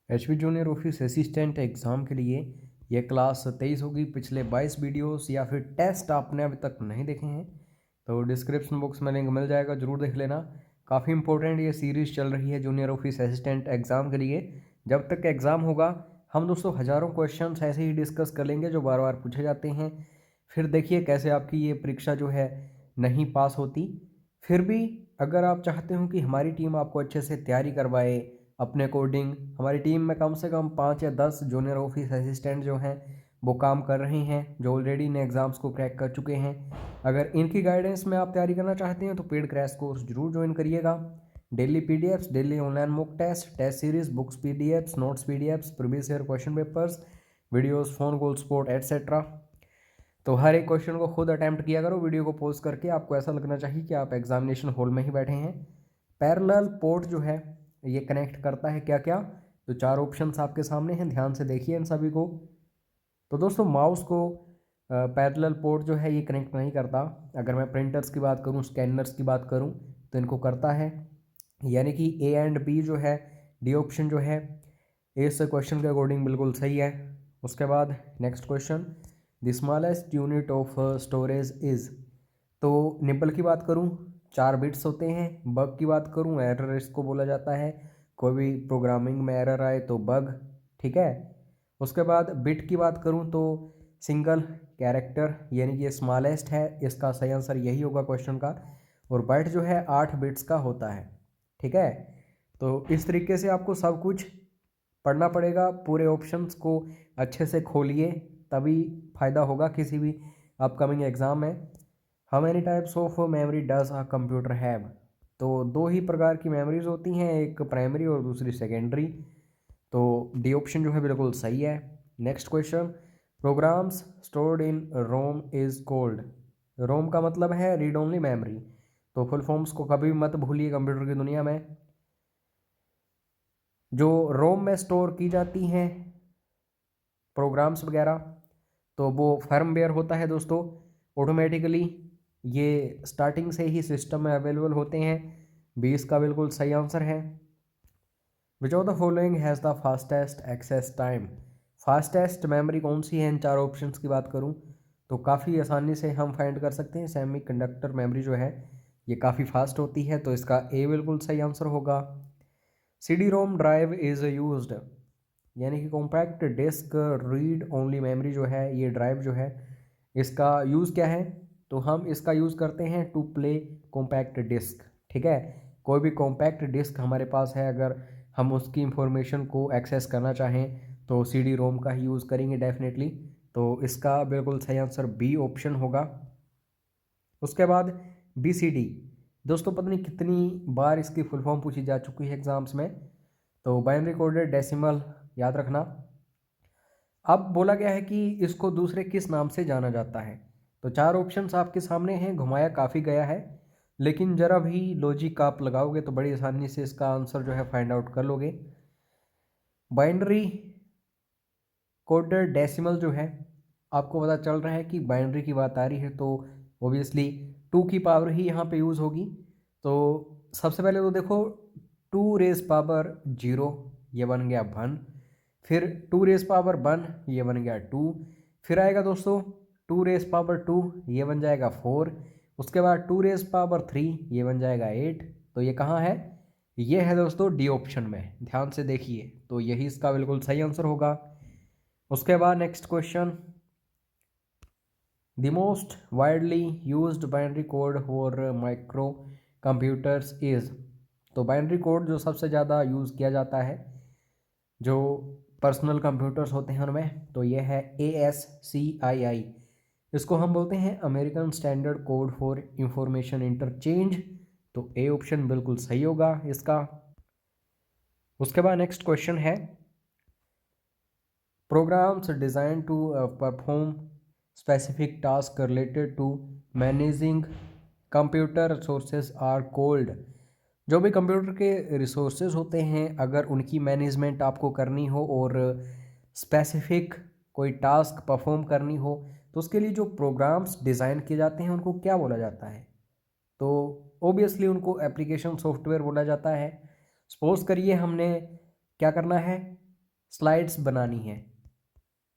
HP junior office assistant exam के लिए ये क्लास 23 होगी। पिछले 22 वीडियोस या फिर टेस्ट आपने अभी तक नहीं देखे हैं तो डिस्क्रिप्शन बॉक्स में लिंक मिल जाएगा, ज़रूर देख लेना। काफ़ी इंपॉर्टेंट ये सीरीज़ चल रही है जूनियर ऑफिस असिस्टेंट एग्ज़ाम के लिए। जब तक एग्ज़ाम होगा हम दोस्तों हज़ारों क्वेश्चंस ऐसे ही डिस्कस कर लेंगे जो बार बार पूछे जाते हैं। फिर देखिए कैसे आपकी ये परीक्षा जो है नहीं पास होती। फिर भी अगर आप चाहते हो कि हमारी टीम आपको अच्छे से तैयारी करवाए अपने अकॉर्डिंग, हमारी टीम में कम से कम 5 या 10 जूनियर ऑफिस असिस्टेंट जो हैं वो काम कर रहे हैं, जो ऑलरेडी इन एग्ज़ाम्स को क्रैक कर चुके हैं। अगर इनकी गाइडेंस में आप तैयारी करना चाहते हैं तो पेड क्रैश कोर्स जरूर ज्वाइन करिएगा। Daily PDFs, daily online mock test, test series, books PDFs, notes PDFs, previous year question papers, videos, phone call support etcetera. तो हर एक क्वेश्चन को खुद अटैम्प्ट किया करो वीडियो को पॉज करके। आपको ऐसा लगना चाहिए कि आप एग्जामिनेशन हॉल में ही बैठे हैं। पैरेलल पोर्ट जो है ये कनेक्ट करता है क्या क्या, तो 4 ऑप्शंस आपके सामने हैं, ध्यान से देखिए इन सभी को। तो दोस्तों माउस को पैरेलल पोर्ट जो है ये कनेक्ट नहीं करता। अगर मैं प्रिंटर्स की बात करूं, स्कैनर्स की बात करूं तो इनको करता है, यानी कि ए एंड बी जो है, डी ऑप्शन जो है इस क्वेश्चन के अकॉर्डिंग बिल्कुल सही है। उसके बाद next question, the smallest unit of storage is. तो निबल की बात करूं 4 बिट्स होते हैं। बग की बात करूं एरर इसको बोला जाता है, कोई भी प्रोग्रामिंग में एरर आए तो बग, ठीक है। उसके बाद बिट की बात करूं तो सिंगल कैरेक्टर, यानी कि ये स्मॉलेस्ट है, इसका सही आंसर यही होगा क्वेश्चन का। और बाइट जो है 8 बिट्स का होता है, ठीक है। तो इस तरीके से आपको सब कुछ पढ़ना पड़ेगा, पूरे ऑप्शंस को अच्छे से खोलिए तभी फ़ायदा होगा किसी भी अपकमिंग एग्ज़ाम में। How many types of memory does a computer have. तो 2 ही प्रकार की मेमोरीज होती हैं, एक प्राइमरी और दूसरी सेकेंडरी। तो डी ऑप्शन जो है बिल्कुल सही है। Next question, programs stored in ROM is called. ROM का मतलब है रीड ओनली मेमोरी, तो फुल फॉर्म्स को कभी मत भूलिए कंप्यूटर की दुनिया में। जो रोम में स्टोर की जाती हैं प्रोग्राम्स वगैरह तो वो फर्मवेयर होता है दोस्तों। ऑटोमेटिकली ये स्टार्टिंग से ही सिस्टम में अवेलेबल होते हैं। 20 का बिल्कुल सही आंसर है। Which of the following has the fastest access time. Fastest memory कौन सी है इन 4 ऑप्शंस की बात करूं तो काफ़ी आसानी से हम फाइंड कर सकते हैं। सेमी कंडक्टर मेमोरी जो है ये काफ़ी फास्ट होती है, तो इसका ए बिल्कुल सही आंसर होगा। C D ROM drive is used, यानी कि compact disc read only memory जो है ये ड्राइव जो है इसका यूज़ क्या है, तो हम इसका यूज़ करते हैं टू प्ले कॉम्पैक्ट डिस्क, ठीक है। कोई भी कॉम्पैक्ट डिस्क हमारे पास है, अगर हम उसकी इंफॉर्मेशन को एक्सेस करना चाहें तो सी डी रोम का ही यूज़ करेंगे डेफिनेटली। तो इसका बिल्कुल सही आंसर बी ऑप्शन होगा। उसके बाद बी सी डी, दोस्तों पता नहीं कितनी बार इसकी फुल फॉर्म पूछी जा चुकी है एग्जाम्स में। तो बाइनरी कोडेड डेसिमल याद रखना। अब बोला गया है कि इसको दूसरे किस नाम से जाना जाता है, तो 4 ऑप्शंस आपके सामने हैं, घुमाया काफ़ी गया है, लेकिन ज़रा भी लॉजिक आप लगाओगे तो बड़ी आसानी से इसका आंसर जो है फाइंड आउट कर लोगे। बाइनरी कोडेड डेसिमल जो है, आपको पता चल रहा है कि बाइनरी की बात आ रही है तो ओबियसली 2 की पावर ही यहाँ पे यूज़ होगी। तो सबसे पहले तो देखो 2 रेज पावर 0 ये बन गया 1, फिर 2 रेज पावर 1 ये बन गया 2, फिर आएगा दोस्तों 2 रेज पावर 2 ये बन जाएगा 4, उसके बाद 2 रेज पावर 3 ये बन जाएगा 8। तो ये कहाँ है, ये है दोस्तों डी ऑप्शन में, ध्यान से देखिए, तो यही इसका बिल्कुल सही आंसर होगा। उसके बाद next question, the most widely used binary code for micro computers is. तो बाइनरी कोड जो सबसे ज़्यादा यूज़ किया जाता है जो पर्सनल कंप्यूटर्स होते हैं उनमें, तो ये है ASCII। इसको हम बोलते हैं American standard code for information interchange. तो ए ऑप्शन बिल्कुल सही होगा इसका। उसके बाद नेक्स्ट क्वेश्चन है, programs design to perform specific task related to managing computer resources are called. जो भी कंप्यूटर के रिसोर्सेज होते हैं अगर उनकी मैनेजमेंट आपको करनी हो और स्पेसिफिक कोई टास्क परफॉर्म करनी हो तो उसके लिए जो प्रोग्राम्स डिज़ाइन किए जाते हैं उनको क्या बोला जाता है, तो ओबियसली उनको एप्लीकेशन सॉफ्टवेयर बोला जाता है। सपोज करिए हमने क्या करना है, स्लाइड्स बनानी है,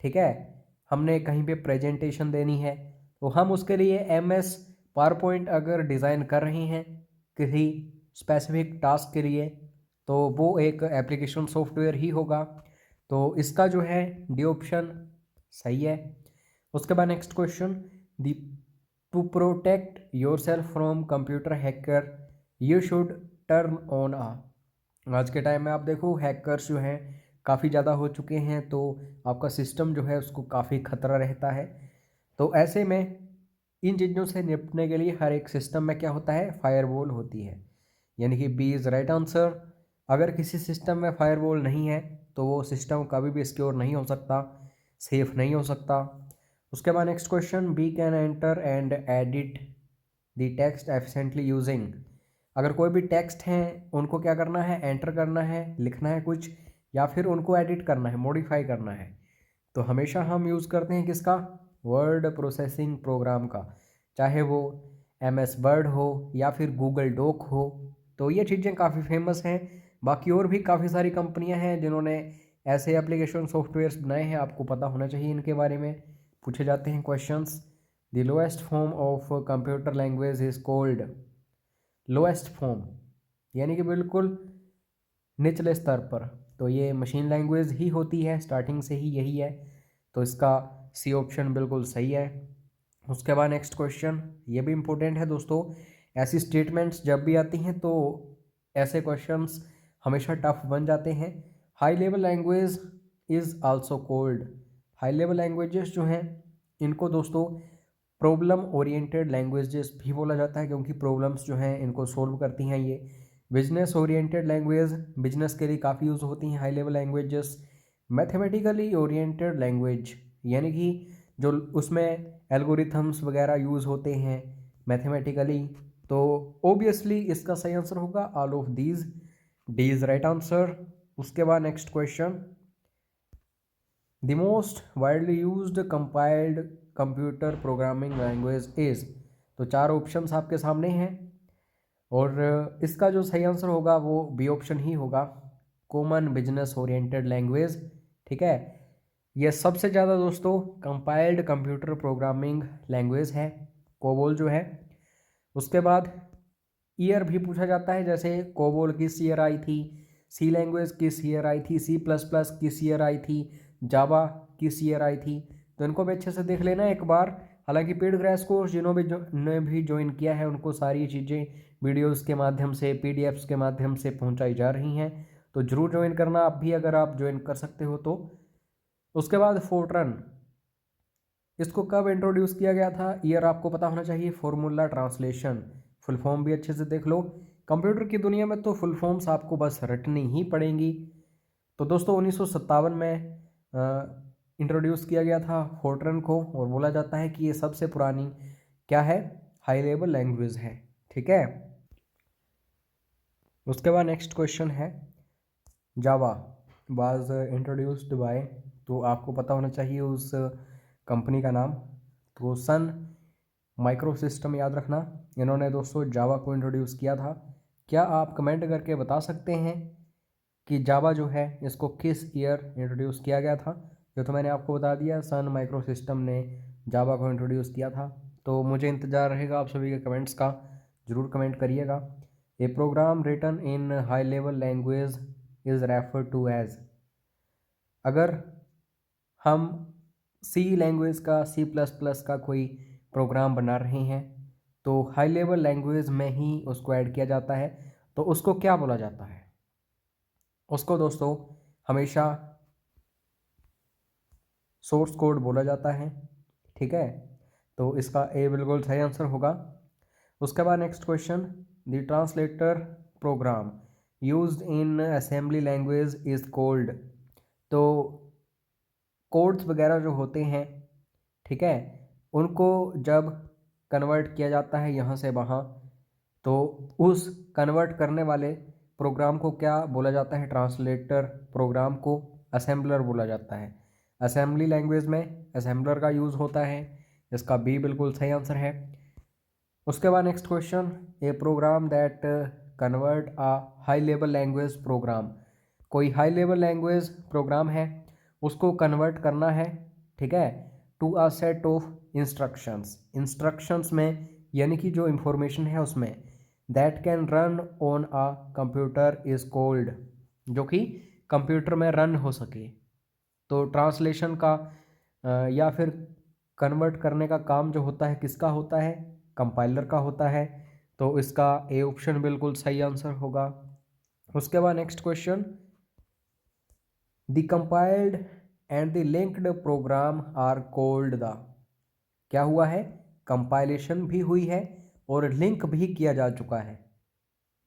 ठीक है, हमने कहीं पे प्रेजेंटेशन देनी है, तो हम उसके लिए MS पावरपॉइंट अगर डिज़ाइन कर रहे हैं किसी स्पेसिफिक टास्क के लिए, तो वो एक एप्लीकेशन सॉफ्टवेयर ही होगा। तो इसका जो है डी ऑप्शन सही है। उसके बाद next question, the to protect yourself from computer hacker you should turn on आज के टाइम में आप देखो हैकर्स जो हैं काफ़ी ज़्यादा हो चुके हैं, तो आपका सिस्टम जो है उसको काफ़ी खतरा रहता है। तो ऐसे में इन चीज़ों से निपटने के लिए हर एक सिस्टम में क्या होता है, फायरवॉल होती है, यानी कि बी इज़ राइट आंसर। अगर किसी सिस्टम में फायरवॉल नहीं है तो वो सिस्टम कभी भी सिक्योर नहीं हो सकता, सेफ नहीं हो सकता। उसके बाद next question, we can enter and edit the text efficiently using. अगर कोई भी टेक्स्ट हैं उनको क्या करना है, एंटर करना है, लिखना है कुछ, या फिर उनको एडिट करना है, मॉडिफाई करना है, तो हमेशा हम यूज़ करते हैं किसका, वर्ड प्रोसेसिंग प्रोग्राम का, चाहे वो MS वर्ड हो या फिर गूगल डॉक हो। तो ये चीज़ें काफ़ी फेमस हैं। बाकी और भी काफ़ी सारी कंपनियां हैं जिन्होंने ऐसे एप्लीकेशन सॉफ्टवेयर्स बनाए हैं, आपको पता होना चाहिए इनके बारे में। पूछे जाते हैं questions, the lowest form of computer language is called, lowest form यानी कि बिल्कुल निचले स्तर पर, तो ये मशीन लैंग्वेज ही होती है, स्टार्टिंग से ही यही है, तो इसका सी ऑप्शन बिल्कुल सही है। उसके बाद नेक्स्ट क्वेश्चन, ये भी इम्पोर्टेंट है दोस्तों, ऐसी स्टेटमेंट्स जब भी आती हैं तो ऐसे क्वेश्चंस हमेशा टफ बन जाते हैं। High level language is also called, high level languages जो हैं इनको दोस्तों प्रॉब्लम ओरिएंटेड लैंग्वेजेस भी बोला जाता है, क्योंकि प्रॉब्लम्स जो हैं इनको सोल्व करती हैं ये। बिजनेस ओरिएंटेड लैंग्वेज, बिजनेस के लिए काफ़ी यूज़ होती हैं high level languages. Mathematically oriented language, यानी कि जो उसमें एल्गोरिथम्स वगैरह यूज़ होते हैं मैथमेटिकली, तो ओबियसली इसका सही आंसर होगा all of these, D is right answer. उसके बाद next question, the most widely used compiled computer programming language is, तो चार ऑप्शंस आपके सामने हैं और इसका जो सही आंसर होगा वो बी ऑप्शन ही होगा, कॉमन बिजनेस ओरिएंटेड लैंग्वेज, ठीक है। यह सबसे ज़्यादा दोस्तों कंपाइल्ड कंप्यूटर प्रोग्रामिंग लैंग्वेज है, कोबोल जो है। उसके बाद ईयर भी पूछा जाता है, जैसे कोबोल किस ईयर आई थी, सी लैंग्वेज किस ईयर आई थी, C++ किस ईयर आई थी, जावा किस ईयर आई थी, तो इनको भी अच्छे से देख लेना एक बार। हालांकि पेड क्रैश कोर्स जिन्होंने भी ज्वाइन किया है उनको सारी चीज़ें वीडियोस के माध्यम से, PDFs के माध्यम से पहुंचाई जा रही हैं, तो ज़रूर ज्वाइन करना आप भी अगर आप ज्वाइन कर सकते हो तो। उसके बाद फोर्ट्रन, इसको कब इंट्रोड्यूस किया गया था, ईयर आपको पता होना चाहिए। फॉर्मूला ट्रांसलेशन, फुल फॉर्म भी अच्छे से देख लो, कंप्यूटर की दुनिया में तो फुल फॉर्म्स आपको बस रटनी ही पड़ेंगी। तो दोस्तों 1957 में इंट्रोड्यूस किया गया था फोर्ट्रन को, और बोला जाता है कि ये सबसे पुरानी क्या है, हाई लेवल लैंग्वेज है, ठीक है। उसके बाद नेक्स्ट क्वेश्चन है, जावा वाज इंट्रोड्यूस्ड बाय, तो आपको पता होना चाहिए उस कंपनी का नाम, तो सन माइक्रो सिस्टम याद रखना, इन्होंने दोस्तों जावा को इंट्रोड्यूस किया था। क्या आप कमेंट करके बता सकते हैं कि जावा जो है इसको किस ईयर इंट्रोड्यूस किया गया था। जो तो मैंने आपको बता दिया, सन माइक्रो सिस्टम ने जावा को इंट्रोड्यूस किया था। तो मुझे इंतज़ार रहेगा आप सभी के कमेंट्स का, ज़रूर कमेंट करिएगा। A program written in high level language is refer to as, अगर हम सी लैंग्वेज का, C++ का कोई प्रोग्राम बना रहे हैं तो हाई लेवल लैंग्वेज में ही उसको ऐड किया जाता है, तो उसको क्या बोला जाता है, उसको दोस्तों हमेशा सोर्स कोड बोला जाता है, ठीक है। तो इसका ए बिल्कुल सही आंसर होगा। उसके बाद next question, the translator program used in assembly language is called, तो कोड्स वगैरह जो होते हैं, ठीक है, उनको जब कन्वर्ट किया जाता है यहाँ से वहाँ, तो उस कन्वर्ट करने वाले प्रोग्राम को क्या बोला जाता है, ट्रांसलेटर प्रोग्राम को असेंबलर बोला जाता है। असेंबली लैंग्वेज में असेंबलर का यूज़ होता है, इसका बी बिल्कुल सही आंसर है। उसके बाद next question, a program that convert a high level language program, कोई हाई लेवल लैंग्वेज प्रोग्राम है, उसको कन्वर्ट करना है, ठीक है, to a set of instructions में, यानी कि जो इंफॉर्मेशन है उसमें, that can run on a computer is called, जो कि कंप्यूटर में रन हो सके। तो ट्रांसलेशन का या फिर कन्वर्ट करने का काम जो होता है किसका होता है, कंपाइलर का होता है। तो इसका ए ऑप्शन बिल्कुल सही आंसर होगा। उसके बाद next question, the compiled and the linked program are called the, क्या हुआ है, कंपाइलेशन भी हुई है और लिंक भी किया जा चुका है,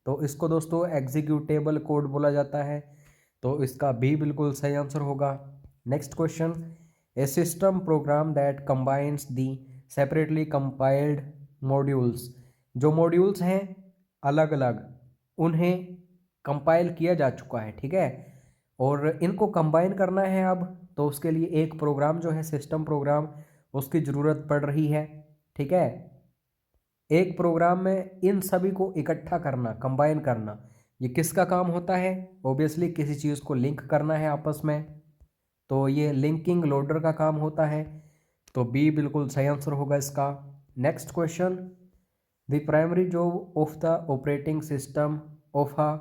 तो इसको दोस्तों एग्जीक्यूटेबल कोड बोला जाता है। तो इसका भी बिल्कुल सही आंसर होगा। Next question, A system program that combines the separately compiled modules, जो मॉड्यूल्स हैं अलग अलग, उन्हें कंपाइल किया जा चुका है, ठीक है, और इनको कंबाइन करना है अब, तो उसके लिए एक प्रोग्राम जो है सिस्टम प्रोग्राम, उसकी ज़रूरत पड़ रही है, ठीक है। एक प्रोग्राम में इन सभी को इकट्ठा करना, कंबाइन करना, ये किसका काम होता है, ऑब्वियसली किसी चीज़ को लिंक करना है आपस में, तो ये लिंकिंग लोडर का काम होता है। तो बी बिल्कुल सही आंसर होगा इसका। Next question, the primary job of the operating system of a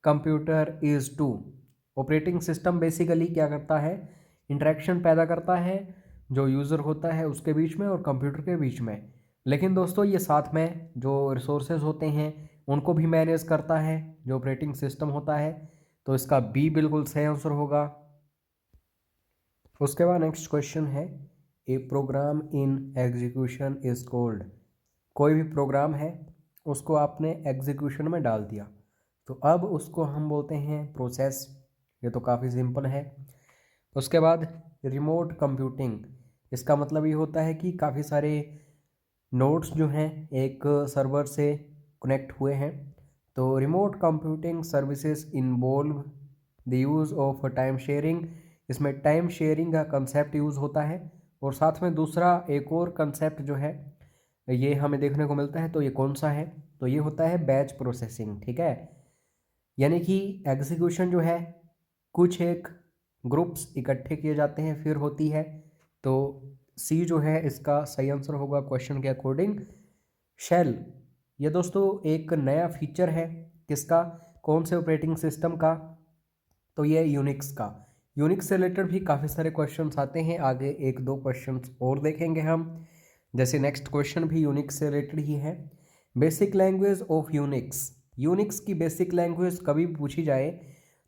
computer is to, operating system basically क्या करता है, इंटरेक्शन पैदा करता है जो यूज़र होता है उसके बीच में और कंप्यूटर के बीच में, लेकिन दोस्तों ये साथ में जो रिसोर्सेज होते हैं उनको भी मैनेज करता है जो ऑपरेटिंग सिस्टम होता है। तो इसका बी बिल्कुल सही आंसर होगा। उसके बाद नेक्स्ट क्वेश्चन है, a program in execution is called, कोई भी प्रोग्राम है उसको आपने एग्जीक्यूशन में डाल दिया, तो अब उसको हम बोलते हैं प्रोसेस। ये तो काफ़ी सिंपल है। उसके बाद रिमोट कंप्यूटिंग, इसका मतलब ये होता है कि काफ़ी सारे नोड्स जो हैं एक सर्वर से कनेक्ट हुए हैं। तो remote computing services involve the use of time sharing, इसमें टाइम शेयरिंग का कंसेप्ट यूज़ होता है, और साथ में दूसरा एक और कंसेप्ट जो है ये हमें देखने को मिलता है, तो ये कौन सा है, तो ये होता है बैच प्रोसेसिंग, ठीक है। यानी कि एग्जीक्यूशन जो है कुछ एक ग्रुप्स इकट्ठे किए जाते हैं फिर होती है। तो सी जो है इसका सही आंसर होगा क्वेश्चन के अकॉर्डिंग। शेल, ये दोस्तों एक नया फीचर है किसका, कौन से ऑपरेटिंग सिस्टम का, तो ये यूनिक्स का। यूनिक्स से रिलेटेड भी काफ़ी सारे क्वेश्चंस आते हैं, आगे एक दो क्वेश्चंस और देखेंगे हम। जैसे नेक्स्ट क्वेश्चन भी यूनिक्स से रिलेटेड ही है, basic language of Unix, Unix की बेसिक लैंग्वेज कभी भी पूछी जाए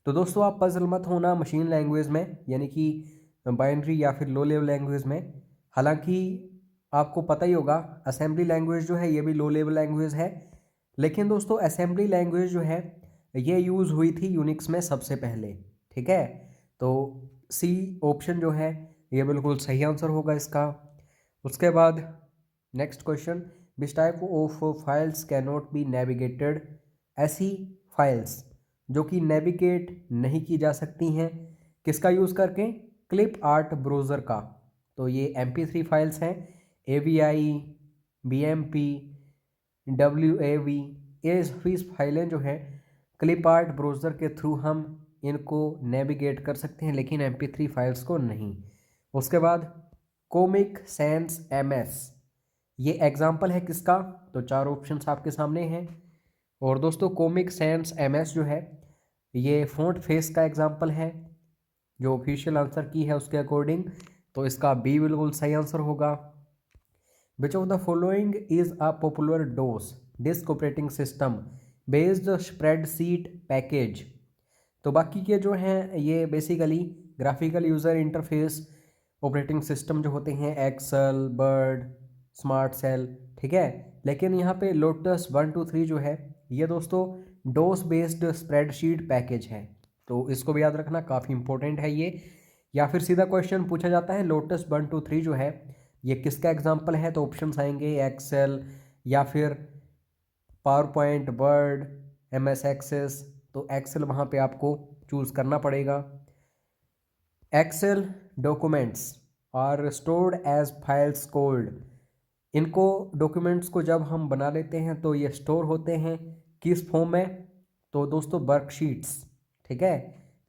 तो दोस्तों आप पजल मत होना मशीन लैंग्वेज में, यानी कि बाइनरी या फिर लो लेवल लैंग्वेज में। हालांकि आपको पता ही होगा असेंबली लैंग्वेज जो है ये भी लो लेवल लैंग्वेज है, लेकिन दोस्तों असेंबली लैंग्वेज जो है ये यूज़ हुई थी यूनिक्स में सबसे पहले, ठीक है। तो सी ऑप्शन जो है ये बिल्कुल सही आंसर होगा इसका। उसके बाद next question, which type of files can not be navigated, ऐसी फाइल्स जो कि नेविगेट नहीं की जा सकती हैं किसका यूज़ करके, क्लिप आर्ट ब्राउज़र का। तो ये MP3 फाइल्स हैं, AVI, BMP, WAV, ये सभी फाइलें जो हैं क्लिप आर्ट ब्राउज़र के थ्रू हम इनको नेविगेट कर सकते हैं, लेकिन MP3 फाइल्स को नहीं। उसके बाद कॉमिक सेंस MS, ये एग्जाम्पल है किसका, तो चार ऑप्शंस आपके सामने हैं। और दोस्तों कॉमिक सेंस MS जो है ये फ़ॉन्ट फेस का एग्जाम्पल है जो ऑफिशियल आंसर की है उसके अकॉर्डिंग, तो इसका बी बिल्कुल सही आंसर होगा। विच of the following is a popular dose disk operating system based spreadsheet package, तो बाकी के जो हैं ये basically graphical user interface operating system जो होते हैं, एक्सेल, बर्ड, स्मार्ट सेल, ठीक है। लेकिन यहाँ पे लोटस 123 जो है ये दोस्तों डोस बेस्ड स्प्रेडशीट पैकेज है, तो इसको भी याद रखना, काफ़ी इंपॉर्टेंट है ये। या फिर सीधा क्वेश्चन पूछा जाता है लोटस 123 जो है ये किसका एग्जाम्पल है, तो ऑप्शंस आएंगे एक्सेल या फिर PowerPoint, Word, MS Access. तो एक्सेल वहाँ पे आपको चूज़ करना पड़ेगा। Excel documents are stored as files called, इनको डॉक्यूमेंट्स को जब हम बना लेते हैं तो ये स्टोर होते हैं किस फॉर्म में, तो दोस्तों वर्कशीट्स, ठीक है।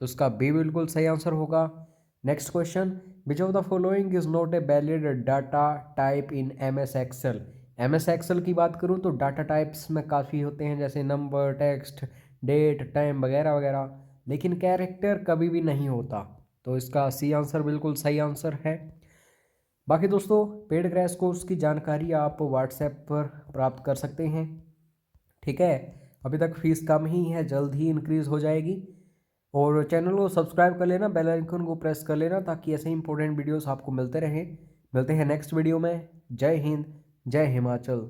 तो इसका बी बिल्कुल सही आंसर होगा। Next question, which of the following is not a valid data type in M S Excel. M S Excel की बात करूँ तो डाटा टाइप्स में काफ़ी होते हैं, जैसे नंबर, टेक्स्ट, डेट, टाइम वगैरह वगैरह, लेकिन कैरेक्टर कभी भी नहीं होता। तो इसका सी आंसर बिल्कुल सही आंसर है। बाकी दोस्तों, पेड क्रैश कोर्स की जानकारी आप व्हाट्सएप पर प्राप्त कर सकते हैं। ठीक है, अभी तक फीस कम ही है, जल्द ही इंक्रीज़ हो जाएगी। और चैनल को सब्सक्राइब कर लेना, बेल आइकन को प्रेस कर लेना, ताकि ऐसे इंपॉर्टेंट वीडियोस आपको मिलते रहें। मिलते हैं नेक्स्ट वीडियो में। जय हिंद, जय हिमाचल।